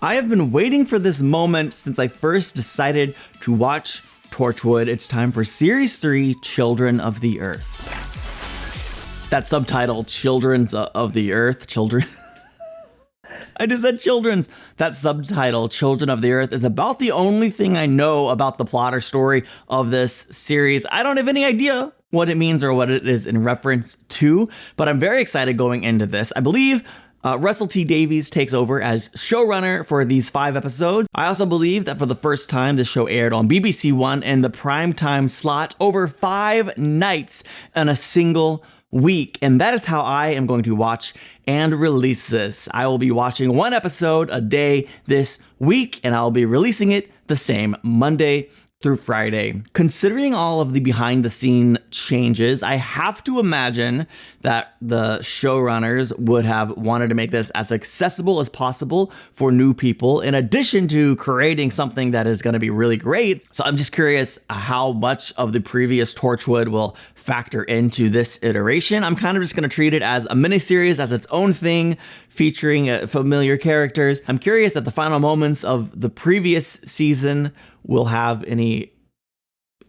I have been waiting for this moment since I first decided to watch Torchwood. It's time for Series 3, Children of the Earth. That subtitle, Children's of the Earth, Children. I just said children's. That subtitle, Children of the Earth, is about the only thing I know about the plot or story of this series. I don't have any idea what it means or what it is in reference to, but I'm very excited going into this. I believe Russell T Davies takes over as showrunner for these 5 episodes. I also believe that for the first time, this show aired on BBC One in the primetime slot over 5 nights in a single week. And that is how I am going to watch and release this. I will be watching 1 episode a day this week, and I'll be releasing it the same Monday through Friday. Considering all of the behind the scene changes, I have to imagine that the showrunners would have wanted to make this as accessible as possible for new people, in addition to creating something that is going to be really great. So I'm just curious how much of the previous Torchwood will factor into this iteration. I'm kind of just going to treat it as a miniseries, as its own thing, featuring familiar characters. I'm curious that the final moments of the previous season will have any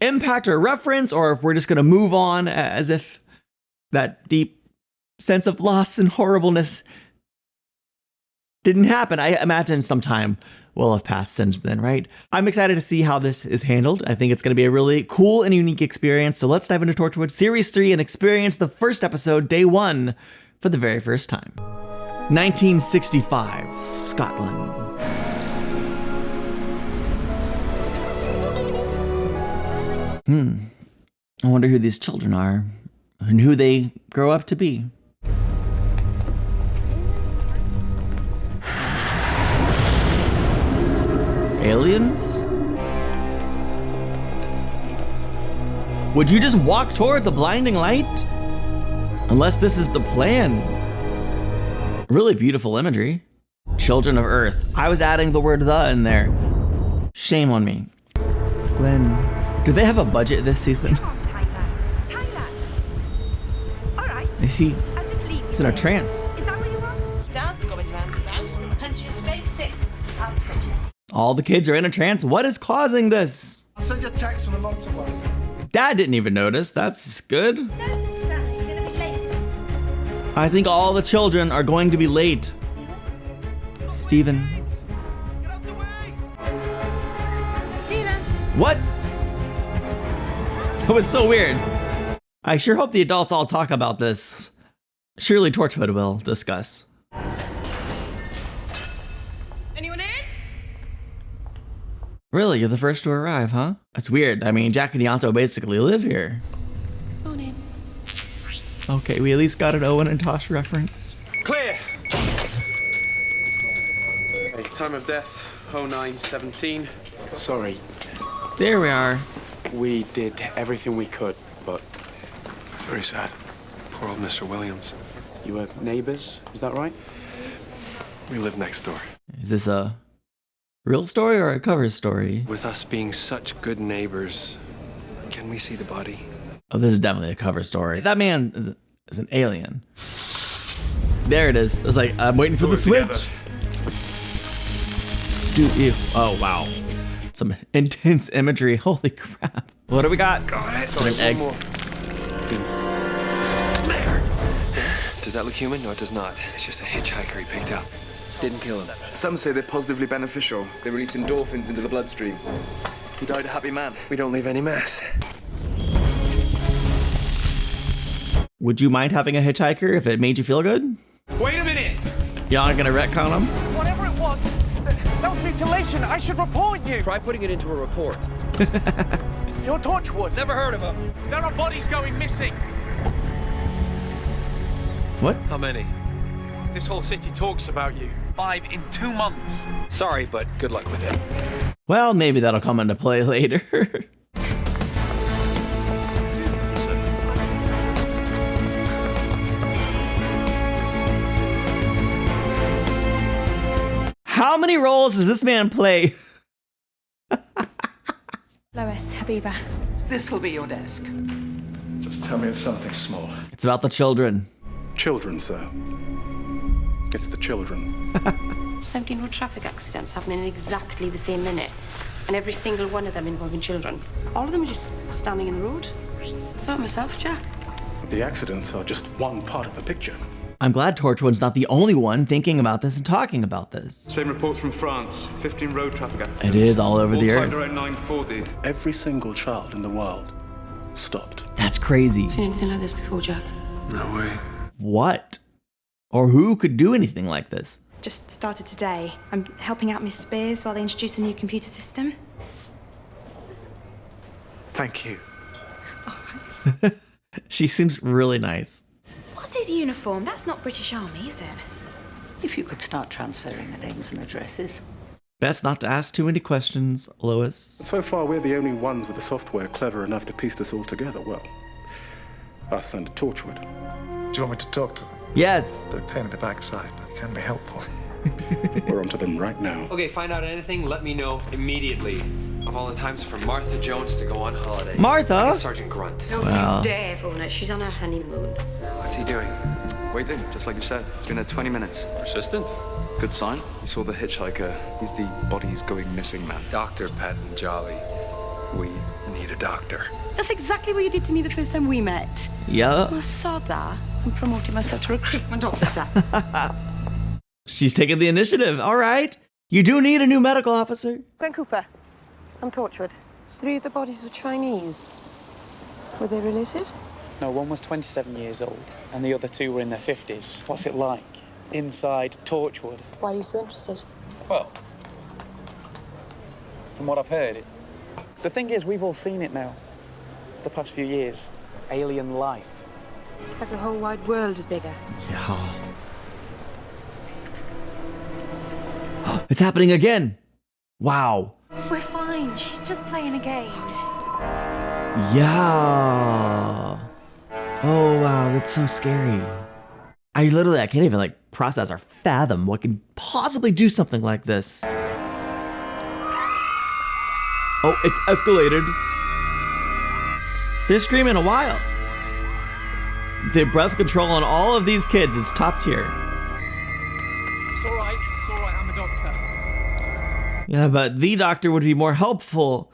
impact or reference, or if we're just going to move on as if that deep sense of loss and horribleness didn't happen. I imagine some time will have passed since then, right? I'm excited to see how this is handled. I think it's going to be a really cool and unique experience. So let's dive into Torchwood Series 3 and experience the first episode, day 1, for the very first time. 1965, Scotland. I wonder who these children are and who they grow up to be. Aliens? Would you just walk towards a blinding light? Unless this is the plan. Really beautiful imagery. Children of Earth. I was adding the word "the" in there. Shame on me. Gwen. Do they have a budget this season? Is he? He's in a trance. Is that what you want? Dad's going round his house and punch his face in. I'll punch his... All the kids are in a trance. What is causing this? I'll send you a text from the motorway. Dad didn't even notice. That's good. Don't just stand there. You're going to be late. I think all the children are going to be late. Steven. Get out the way! See you then. What? That was so weird. I sure hope the adults all talk about this. Surely Torchwood will discuss. Anyone in? Really? You're the first to arrive, huh? That's weird. I mean, Jack and Yanto basically live here. Morning. Okay, we at least got an Owen and Tosh reference. Clear! Okay, time of death, 09:17. Sorry, There we are. we did everything we could, but Very sad. Poor old Mr. Williams. you were neighbors, is that right? We live next door. Is this a real story or a cover story? With us being such good neighbors, can we see the body? Oh, this is definitely a cover story. That man is an alien. There it is. It's like, I'm waiting for the switch. Oh, wow. Some intense imagery. Holy crap. What do we got? Got it. Is it an egg? Does that look human? No, it does not. It's just a hitchhiker he picked up. Didn't kill him. Some say they're positively beneficial. They release endorphins into the bloodstream. He died a happy man. We don't leave any mess. Would you mind having a hitchhiker if it made you feel good? Wait a minute! You aren't gonna retcon him? Whatever it was, that was mutilation. I should report you. Try putting it into a report. You're Torchwood. Never heard of him. There are bodies going missing. What? How many? This whole city talks about you. 5 in 2 months. Sorry, but good luck with it. Well, maybe that'll come into play later. How many roles does this man play? Lois, Habiba. This'll be your desk. Just tell me it's something small. It's about the children. Children, sir. It's the children. 17 road traffic accidents happening in exactly the same minute. And every single one of them involving children. All of them are just standing in the road. So myself, Jack. The accidents are just one part of the picture. I'm glad Torchwood's not the only one thinking about this and talking about this. Same reports from France. 15 road traffic accidents. It is all over the earth. All timed around 9:40. Every single child in the world stopped. That's crazy. Seen anything like this before, Jack? No way. What? Or who could do anything like this? Just started today. I'm helping out Miss Spears while they introduce a new computer system. Thank you. She seems really nice. What's his uniform? That's not British Army, is it? If you could start transferring the names and addresses. Best not to ask too many questions, Lois. So far, we're the only ones with the software clever enough to piece this all together. Well, us and Torchwood. Do you want me to talk to them? Yes. They're a pain in the backside, but it can be helpful. We're onto them right now. Okay, find out anything, let me know immediately. Of all the times for Martha Jones to go on holiday. Martha? Get Sergeant Grunt. Oh, Well. you dare phone her. She's on her honeymoon. What's he doing? Waiting, just like you said. It's been there 20 minutes. Persistent. Good sign. You saw the hitchhiker. He's the bodies going missing man. Dr. Patton Jolly. We need a doctor. That's exactly what you did to me the first time we met. Yeah. I saw that. I'm promoting myself to recruitment officer. She's taking the initiative. All right. You do need a new medical officer. Gwen Cooper. I'm Torchwood. 3 of the bodies were Chinese. Were they related? No, one was 27 years old, and the other 2 were in their 50s. What's it like inside Torchwood? Why are you so interested? Well, from what I've heard, the thing is, we've all seen it now. The past few years, alien life. It's like the whole wide world is bigger. Yeah. It's happening again. Wow. We're fine. She's just playing a game. Yeah. Oh, wow. That's so scary. I can't even like process or fathom what could possibly do something like this. Oh, it's escalated. They're screaming a while. The breath control on all of these kids is top tier. It's all right. It's all right. I'm a doctor. Yeah, but the doctor would be more helpful.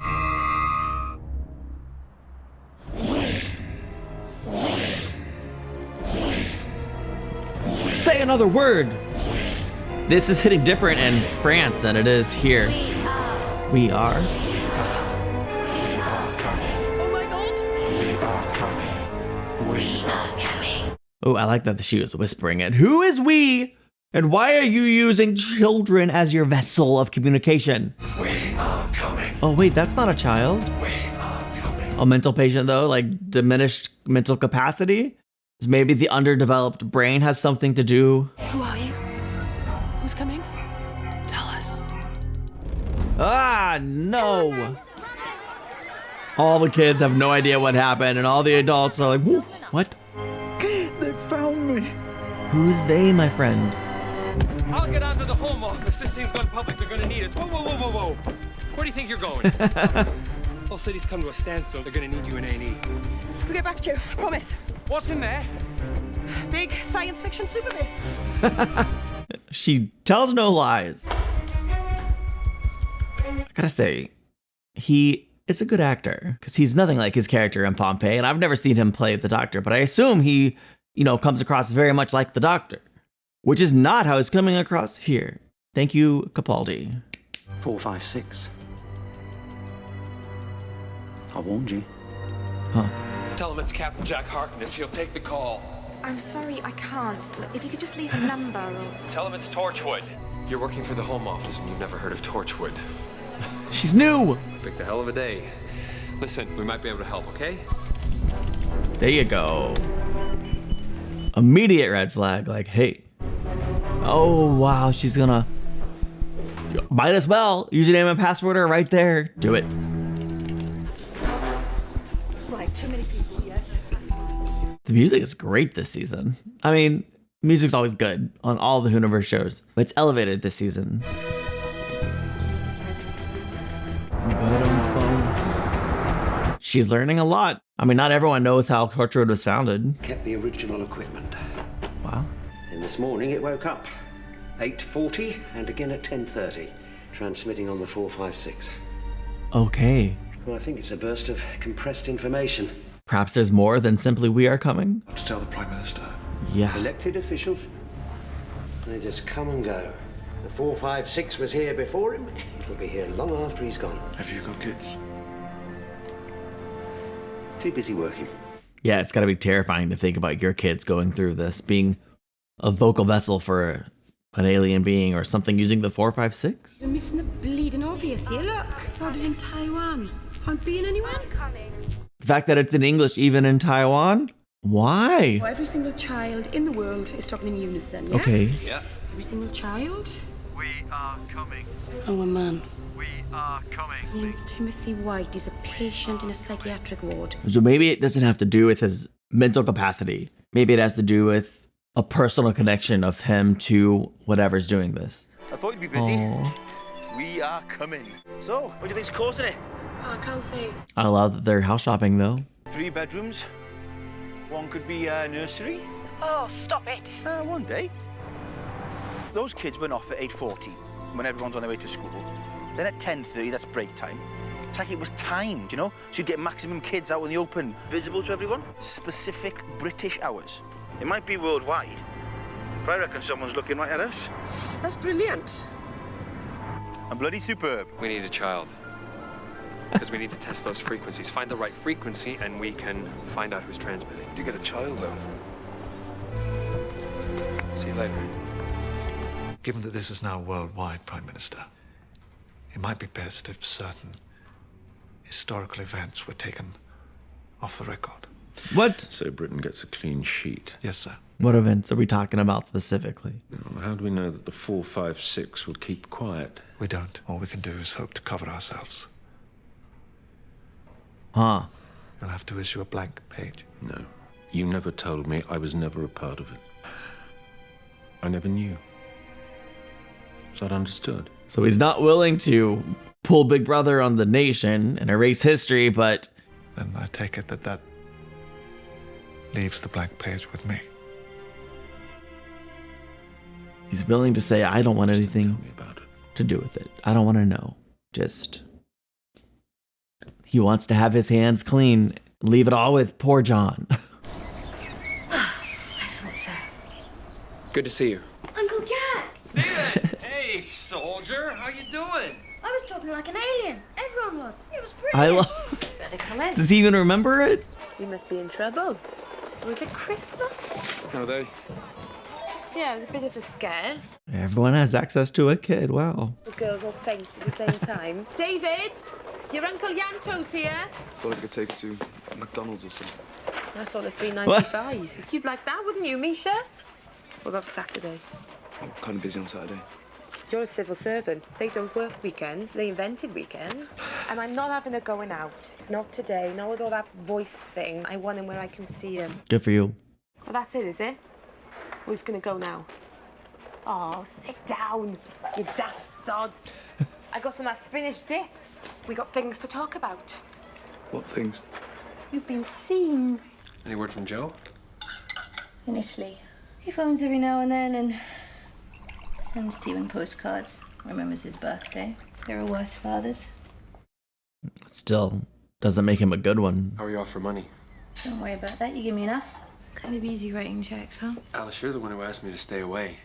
Say another word. This is hitting different in France than it is here. We are. Oh, I like that she was whispering it. Who is we? And why are you using children as your vessel of communication? We are coming. Oh, wait, that's not a child. We are coming. A mental patient, though, like diminished mental capacity? Maybe the underdeveloped brain has something to do. Who are you? Who's coming? Tell us. Ah, no. All the kids have no idea what happened, and all the adults are like, "Whoa, what? They found me. Who's they, my friend?" I'll get on to the Home Office. This thing's gone public. They're gonna need us. Whoa, whoa, whoa, whoa, whoa. Where do you think you're going? Whole city's come to a standstill. They're gonna need you in A&E. We'll get back to you. Promise. What's in there? Big science fiction super base. She tells no lies. I gotta say, he is a good actor, because he's nothing like his character in Pompeii, and I've never seen him play the Doctor, but I assume he, comes across very much like the Doctor, which is not how he's coming across here. Thank you, Capaldi. 456. I warned you. Huh. Tell him it's Captain Jack Harkness. He'll take the call. I'm sorry, I can't. If you could just leave a number or... Tell him it's Torchwood. You're working for the Home Office and you've never heard of Torchwood. She's new. Picked a hell of a day. Listen, we might be able to help, okay? There you go. Immediate red flag, like, hey. Oh, wow, she's gonna... Might as well. Username and password are right there. Do it. Right, too many people, yes. The music is great this season. I mean, music's always good on all the Hooniverse shows, but it's elevated this season. She's learning a lot. I mean, not everyone knows how Torchwood was founded. Kept the original equipment. Wow. And this morning it woke up. 8:40 and again at 10:30, transmitting on the 456. Okay. Well, I think it's a burst of compressed information. Perhaps there's more than simply we are coming. To tell the Prime Minister. Yeah. Elected officials, they just come and go. The 456 was here before him. It'll be here long after he's gone. Have you got kids? Too busy working. Yeah, it's got to be terrifying to think about your kids going through this, being a vocal vessel for an alien being or something using the 456. You're missing the bleeding obvious here, look. Loaded in Taiwan. Can't be in anyone. The fact that it's in English even in Taiwan? Why? Well, every single child in the world is talking in unison, yeah? Okay. Yeah. Every single child? We are coming. Oh, a man. We are coming. His name's Timothy White. He's a patient in a psychiatric ward. So maybe it doesn't have to do with his mental capacity. Maybe it has to do with a personal connection of him to whatever's doing this. I thought you'd be busy. Aww. We are coming. So, what do you think's causing it? Oh, I can't say. I love that they're house shopping though. 3 bedrooms. One could be a nursery. Oh, stop it. One day. Those kids went off at 8:40 when everyone's on their way to school. Then at 10:30, that's break time. It's like it was timed, you know? So you get maximum kids out in the open, visible to everyone. Specific British hours. It might be worldwide, but I reckon someone's looking right at us. That's brilliant. And bloody superb. We need a child. Because we need to test those frequencies. Find the right frequency, and we can find out who's transmitting. You get a child, though. See you later. Given that this is now worldwide, Prime Minister, it might be best if certain historical events were taken off the record. What? So Britain gets a clean sheet. Yes, sir. What events are we talking about specifically? How do we know that the 456 will keep quiet? We don't. All we can do is hope to cover ourselves. Huh. You'll have to issue a blank page. No. You never told me. I was never a part of it. I never knew. So I'd understood. So he's not willing to pull Big Brother on the nation and erase history, but... Then I take it that leaves the blank page with me. He's willing to say, I don't want anything to do with it. I don't want to know. Just... He wants to have his hands clean. Leave it all with poor John. I thought so. Good to see you. Uncle Jack! Steven! Hey, soldier. How you doing? I was talking like an alien. Everyone was. It was I brilliant. love... Better come in. Does he even remember it? We must be in trouble. Was it Christmas? No, they. Yeah, it was a bit of a scare. Everyone has access to a kid. Wow. The girls all faint at the same time. David, your Uncle Yanto's here. Thought I could take it to McDonald's or something. That's all at $3.95. You'd like that, wouldn't you, Misha? What about Saturday? I'm kind of busy on Saturday. You're a civil servant. They don't work weekends. They invented weekends. And I'm not having her going out. Not today. Not with all that voice thing. I want him where I can see him. Good for you. Well, that's it, is it? Who's gonna go now? Oh, sit down, you daft sod. I got some of that spinach dip. We got things to talk about. What things? You've been seen. Any word from Joe? In Italy. He phones every now and then and sends Stephen postcards. Remembers his birthday. There are worse fathers. Still, doesn't make him a good one. How are you off for money? Don't worry about that. You give me enough. Kind of easy writing checks, huh? Alice, you're the one who asked me to stay away.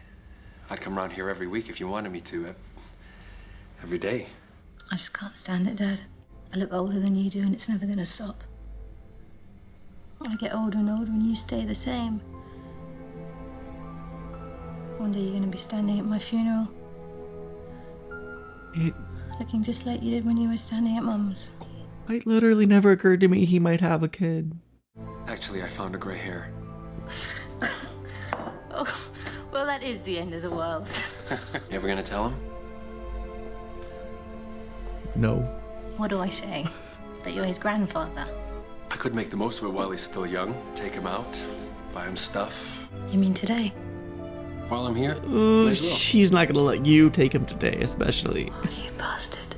I'd come around here every week if you wanted me to. Every day. I just can't stand it, Dad. I look older than you do, and it's never gonna stop. I get older and older, and you stay the same. One day you're gonna be standing at my funeral. Looking just like you did when you were standing at Mum's. It literally never occurred to me he might have a kid. Actually, I found a gray hair. Oh, well, that is the end of the world. You ever gonna tell him? No. What do I say? That you're his grandfather? I could make the most of it while he's still young. Take him out, buy him stuff. You mean today? While I'm here, Ooh, might as well. she's not gonna let you take him today, especially. You bastard.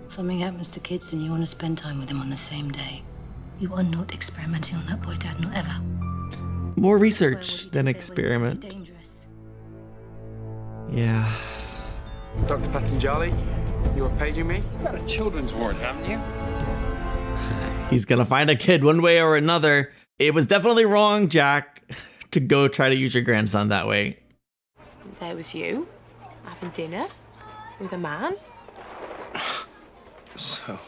Something happens to kids and you want to spend time with them on the same day. You are not experimenting on that boy, Dad, not ever. More research than experiment. Yeah. Dr. Patanjali, you are paging me? You've got a children's ward, haven't you? He's gonna find a kid one way or another. It was definitely wrong, Jack, to go try to use your grandson that way. There was you, having dinner with a man. So?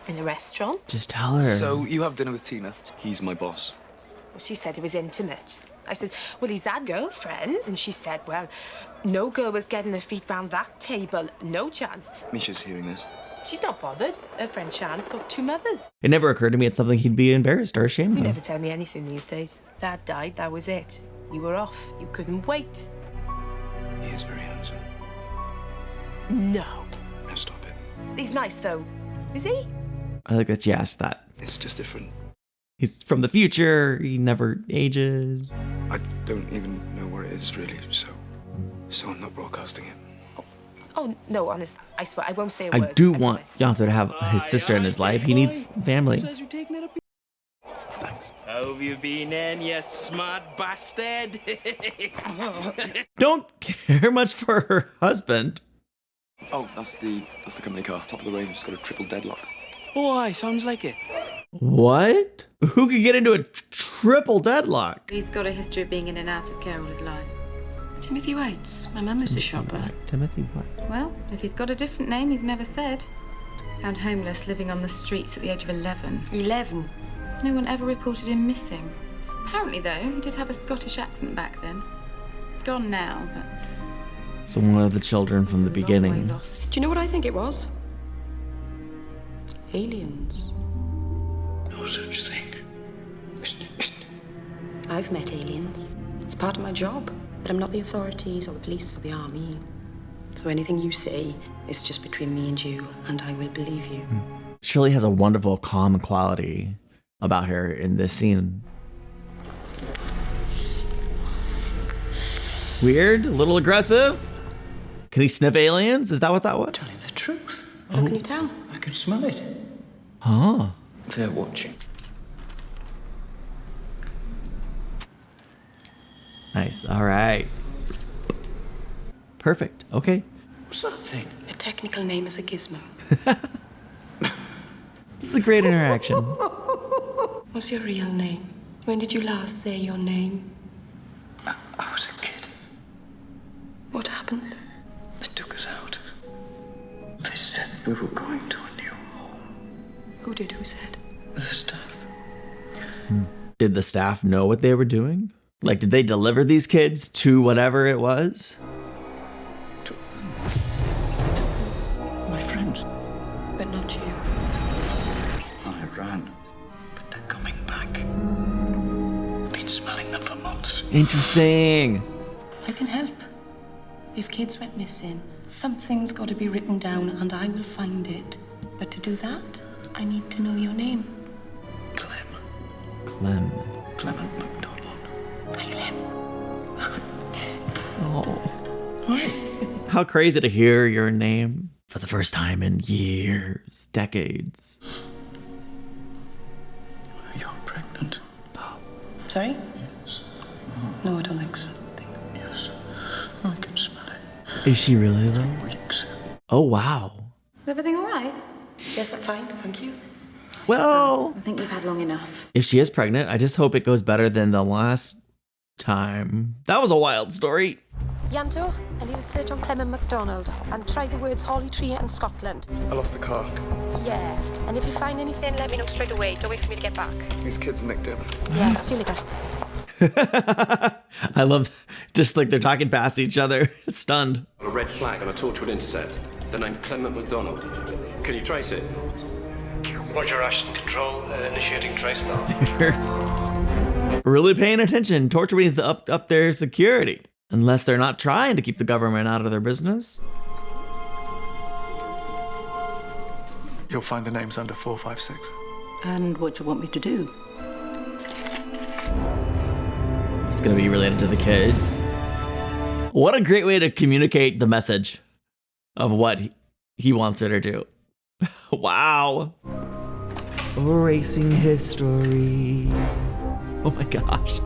In a restaurant. Just tell her. So you have dinner with Tina. He's my boss. Well, she said it was intimate. I said, well, he's had girlfriends. And she said, well, no girl was getting her feet round that table. No chance. Misha's hearing this. She's not bothered. Her friend Shan's got 2 mothers. It never occurred to me it's something he'd be embarrassed or ashamed You of. never tell me anything these days. Dad died, that was it. You were off. You couldn't wait. He is very handsome. No. Now stop it. He's nice, though. Is he? I like that you asked that. It's just different. He's from the future. He never ages. I don't even know where it is, really, so I'm not broadcasting it. Oh, no, honest. I swear, I won't say a I word. do want Yonto to have his sister in his life. He needs family. Thanks. How have you been, then, you smart bastard? Don't care much for her husband. Oh, that's the company car. Top of the range. It's got a triple deadlock. Oh, aye, sounds like it. What? Who could get into a triple deadlock? He's got a history of being in and out of care all his life. Timothy Waits. My mum was a shopper. Timothy what? Well, if he's got a different name, he's never said. Found homeless, living on the streets at the age of 11. 11? No one ever reported him missing. Apparently, though, he did have a Scottish accent back then. Gone now, but... So one of the children from the beginning. Do you know what I think it was? Aliens. No such thing. I've met aliens. It's part of my job. But I'm not the authorities or the police or the army. So anything you say is just between me and you, and I will believe you. Shirley has a wonderful calm quality about her in this scene. Weird, a little aggressive. Can he sniff aliens? Is that what that was? Telling the truth. How can you tell? I can smell it. Huh. They're watching. Nice. All right. Perfect. Okay. What's that thing? The technical name is a gizmo. This is a great interaction. What's your real name? When did you last say your name? I was a kid. What happened? They took us out. They said we were going to a new home. Who did? Who said? The staff. Did the staff know what they were doing? Like, did they deliver these kids to whatever it was? My friends. But not you. I ran. But they're coming back. I've been smelling them for months. Interesting. I can help. If kids went missing, something's got to be written down and I will find it. But to do that, I need to know your name. Clem. Clement MacDonald. Hi, Clem. Oh. How crazy to hear your name for the first time in years, decades. You're pregnant. Sorry? Yes. No, I don't think so. Yes. I can smell it. Is she really though? Weeks. Oh, wow. Is everything all right? Yes, I'm fine, thank you. Well, I think we've had long enough. if she is pregnant, I just hope it goes better than the last time. That was a wild story. Yanto, I need a search on Clement MacDonald and try the words Holly Tree and Scotland. I lost the car. Yeah, and if you find anything, let me know straight away. Don't wait for me to get back. These kids nicked it. Yeah, I'll see you later. I love just like they're talking past each other, stunned. A red flag on a Torchwood intercept. The name Clement MacDonald. Can you trace it? Roger, Ashton Control, initiating trace now. Really paying attention. Torchwood needs to up their security. Unless they're not trying to keep the government out of their business. You'll find the names under 456. And what do you want me to do? It's gonna be related to the kids. What a great way to communicate the message of what he wants her to do. Wow. Erasing history. Oh my gosh.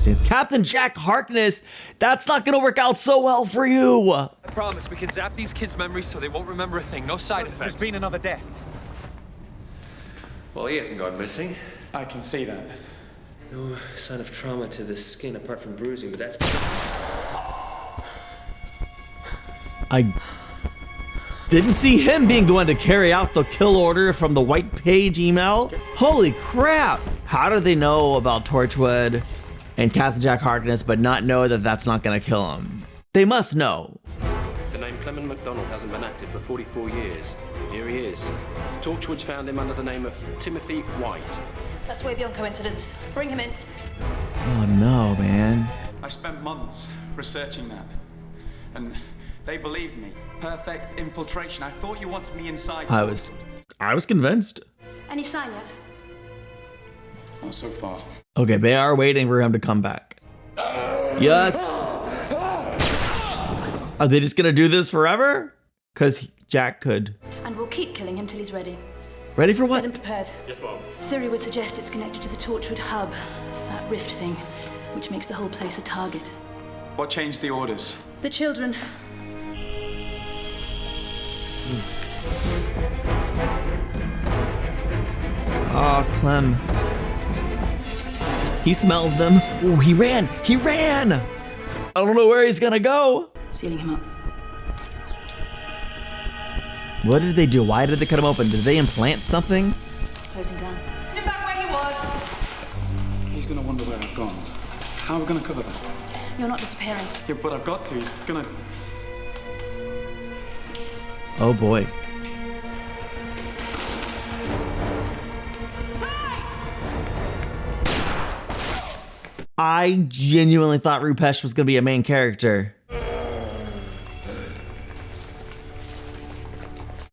understands. Captain Jack Harkness, that's not gonna work out so well for you. I promise we can zap these kids' memories so they won't remember a thing. No side effects. There's been another death. Well, he hasn't gone missing. I can see that. No sign of trauma to the skin apart from bruising, but that's... I didn't see him being the one to carry out the kill order from the white page email. Holy crap! How do they know about Torchwood and Captain Jack Harkness but not know that that's not gonna kill him? They must know. The name Clement MacDonald hasn't been active for 44 years. Here he is. Torchwood's found him under the name of Timothy White. That's way beyond coincidence. Bring him in. Oh no, man. I spent months researching that. And they believed me. Perfect infiltration. I thought you wanted me inside. I was convinced. Any sign yet? Not so far. Okay, they are waiting for him to come back. Yes. Are they just gonna do this forever? Because Jack could. And we'll keep killing him till he's ready. Ready for what? Get him prepared. Yes, Mom. Theory would suggest it's connected to the Torchwood hub. That rift thing, which makes the whole place a target. What changed the orders? The children. Oh, Clem. He smells them. Oh, he ran! He ran! I don't know where he's gonna go. Sealing him up. What did they do? Why did they cut him open? Did they implant something? Closing down. Get back where he was. He's gonna wonder where I've gone. How are we gonna cover that? You're not disappearing. Yeah, but I've got to. He's gonna... Oh boy. I genuinely thought Rupesh was gonna be a main character.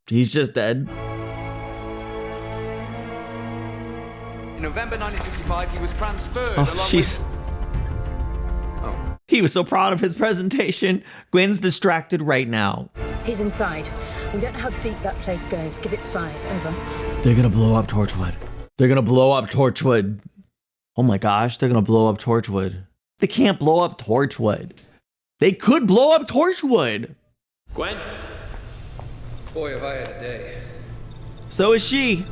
He's just dead. In November 1965, he was transferred Oh, along jeez. He was so proud of his presentation. Gwen's distracted right now. He's inside. We don't know how deep that place goes. Give it 5. Over. They're gonna blow up Torchwood. They're gonna blow up Torchwood. Oh my gosh, they're gonna blow up Torchwood. They can't blow up Torchwood. They could blow up Torchwood. Gwen? Boy, have I had a day. So is she.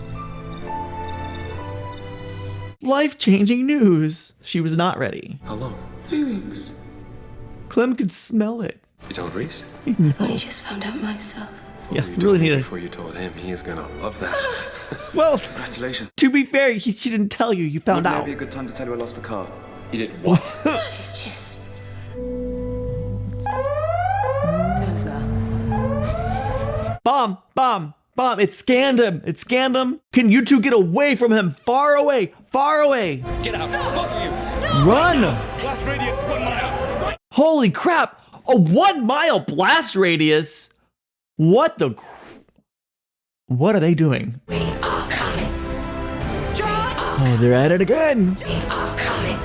Life-changing news. She was not ready. How long? 3 weeks. Clem could smell it. You told Reese? No. I just found out myself. Yeah, you really need it. Before you told him, he is gonna love that. Well, Congratulations. to be fair, she didn't tell you. You found Wouldn't out. now be a good time to tell you I lost the car? You did what? It's just... Bomb, bomb, bomb. It scanned him. It scanned him. Can you two get away from him? Far away, far away. Get out, both of you. Run. Blast radius 1 mile. Holy crap. A 1 mile blast radius. What the? What are they doing? We are coming. Oh, they're at it again. We are coming.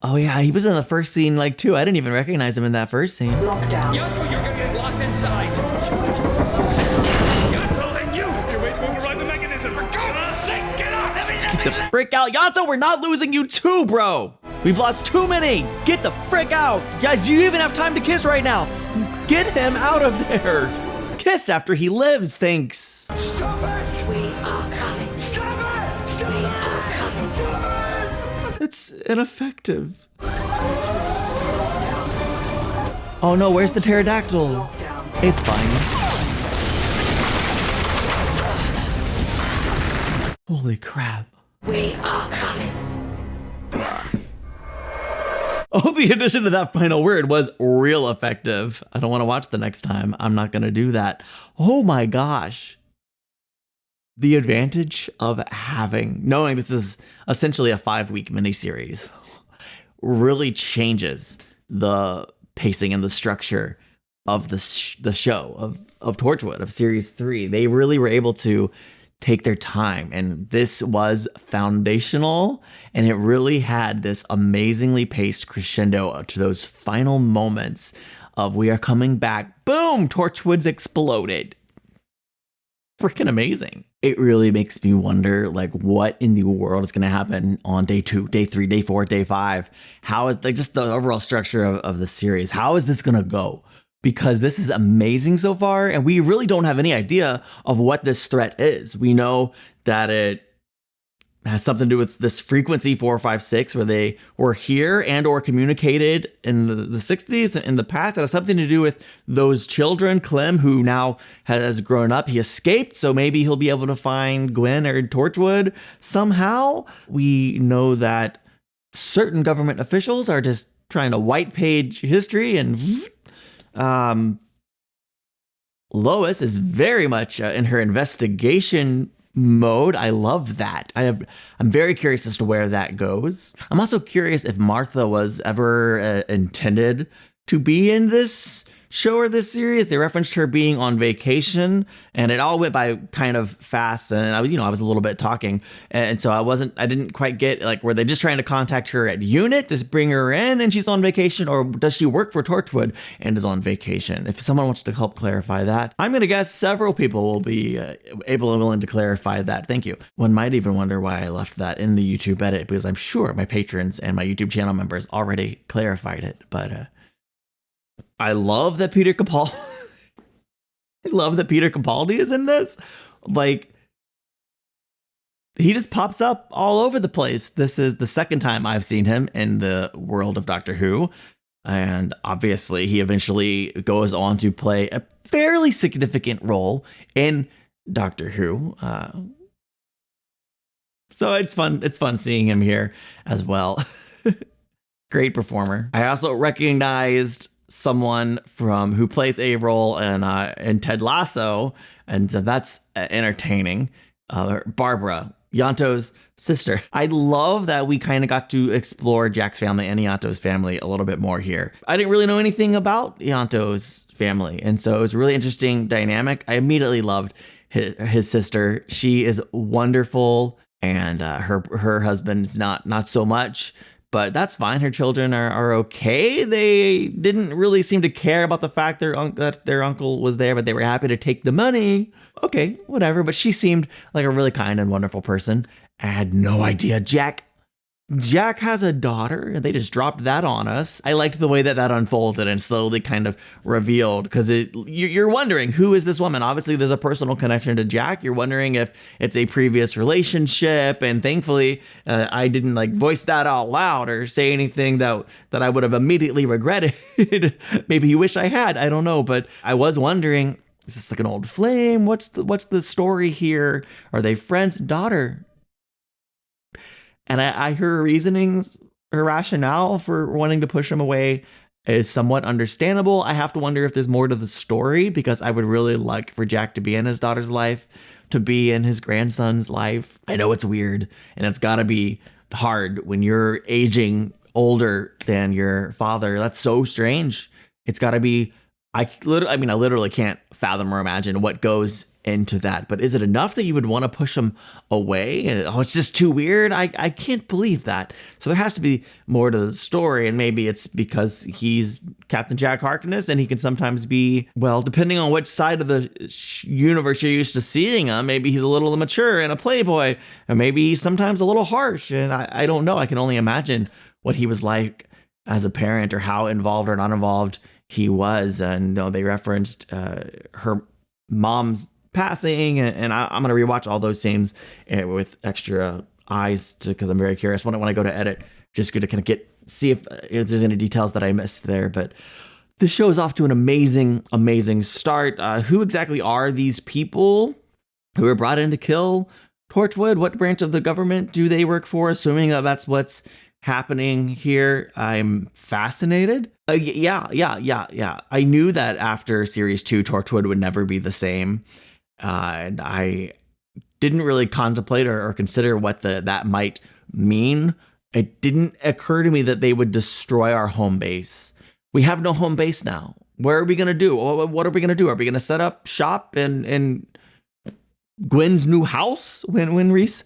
Oh yeah, he was in the first scene like too. I didn't even recognize him in that first scene. Lockdown. Yato, you're gonna get locked inside. Yato, and you! Your way to override the mechanism. For God's sake, get out! Get the frick out. Yato, we're not losing you too, bro. We've lost too many. Get the frick out. Guys, do you even have time to kiss right now? Get him out of there. Kiss after he lives, thanks. Stop it! We are coming. Stop it! Stop We are coming. Stop it! It's ineffective. Oh no, where's the pterodactyl? It's fine. Holy crap. We are coming. Oh, the addition to that final word was real effective. I don't want to watch the next time. I'm not going to do that. Oh my gosh. The advantage of knowing this is essentially a 5-week miniseries really changes the pacing and the structure of the show, of Torchwood, of Series 3. They really were able to take their time, and this was foundational, and it really had this amazingly paced crescendo to those final moments of we are coming back. Boom! Torchwood's exploded. freaking amazing. It really makes me wonder, like, what in the world is going to happen on day 2, day 3, day 4, day 5? How is, like, just the overall structure of the series? How is this going to go? Because this is amazing so far, and we really don't have any idea of what this threat is. We know that it has something to do with this frequency 456, where they were here and or communicated in the 60s in the past. That has something to do with those children. Clem, who now has grown up, he escaped, so maybe he'll be able to find Gwen or Torchwood somehow. We know that certain government officials are just trying to white page history, and Lois is very much in her investigation mode. I love that. I'm very curious as to where that goes. I'm also curious if Martha was ever intended to be in this show or this series. They referenced her being on vacation, and it all went by kind of fast. And I was a little bit talking, and so I didn't quite get, like, were they just trying to contact her at unit to bring her in and she's on vacation, or does she work for Torchwood and is on vacation? If someone wants to help clarify that, I'm going to guess several people will be able and willing to clarify that. Thank you. One might even wonder why I left that in the YouTube edit, because I'm sure my patrons and my YouTube channel members already clarified it, but I love that Peter Capaldi. I love that Peter Capaldi is in this. Like, he just pops up all over the place. This is the second time I've seen him in the world of Doctor Who, and obviously he eventually goes on to play a fairly significant role in Doctor Who. So it's fun. It's fun seeing him here as well. Great performer. I also recognized someone who plays a role in Ted Lasso, and so that's entertaining. Barbara, Yanto's sister. I love that we kind of got to explore Jack's family and Yanto's family a little bit more here. I didn't really know anything about Yanto's family, and so it was a really interesting dynamic. I immediately loved his sister. She is wonderful, and her husband's not so much. But that's fine. Her children are okay. They didn't really seem to care about the fact that their uncle was there, but they were happy to take the money. Okay, whatever. But she seemed like a really kind and wonderful person. I had no idea Jack has a daughter, and they just dropped that on us. I liked the way that unfolded and slowly kind of revealed, because you're wondering, who is this woman? Obviously, there's a personal connection to Jack. You're wondering if it's a previous relationship, and thankfully, I didn't voice that out loud or say anything that I would have immediately regretted. Maybe you wish I had. I don't know, but I was wondering, is this like an old flame? What's the story here? Are they friends? Daughter. And her reasonings, her rationale for wanting to push him away is somewhat understandable. I have to wonder if there's more to the story, because I would really like for Jack to be in his daughter's life, to be in his grandson's life. I know it's weird, and it's got to be hard when you're aging older than your father. That's so strange. It's got to be, I literally can't fathom or imagine what goes into that. But is it enough that you would want to push him away? Oh, it's just too weird. I can't believe that. So there has to be more to the story, and maybe it's because he's Captain Jack Harkness, and he can sometimes be, well, depending on which side of the universe you're used to seeing him, maybe he's a little immature and a playboy, or maybe he's sometimes a little harsh, and I don't know. I can only imagine what he was like as a parent, or how involved or not involved he was. And they referenced her mom's passing, and I'm going to rewatch all those scenes with extra eyes, because I'm very curious when I go to edit, just going to kind of see if there's any details that I missed there. But the show is off to an amazing start. Who exactly are these people who were brought in to kill Torchwood? What branch of the government do they work for? Assuming that that's what's happening here, I'm fascinated. Yeah. I knew that after series 2, Torchwood would never be the same. And I didn't really contemplate or consider what that might mean. It didn't occur to me that they would destroy our home base. We have no home base now. Where are we going to do? What are we going to do? Are we going to set up shop in Gwen's new house when Reese,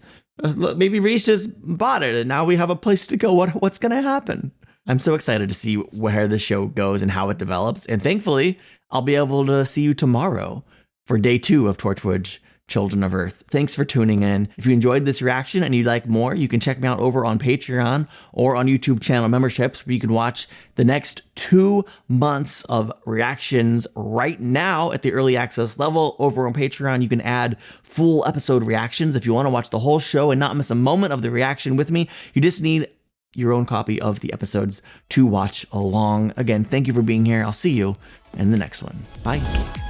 maybe Reese just bought it and now we have a place to go? What's going to happen? I'm so excited to see where the show goes and how it develops. And thankfully, I'll be able to see you tomorrow for day 2 of Torchwood Children of Earth. Thanks for tuning in. If you enjoyed this reaction and you'd like more, you can check me out over on Patreon or on YouTube channel memberships, where you can watch the next 2 months of reactions right now at the early access level. Over on Patreon, you can add full episode reactions. If you want to watch the whole show and not miss a moment of the reaction with me, you just need your own copy of the episodes to watch along. Again, thank you for being here. I'll see you in the next one. Bye.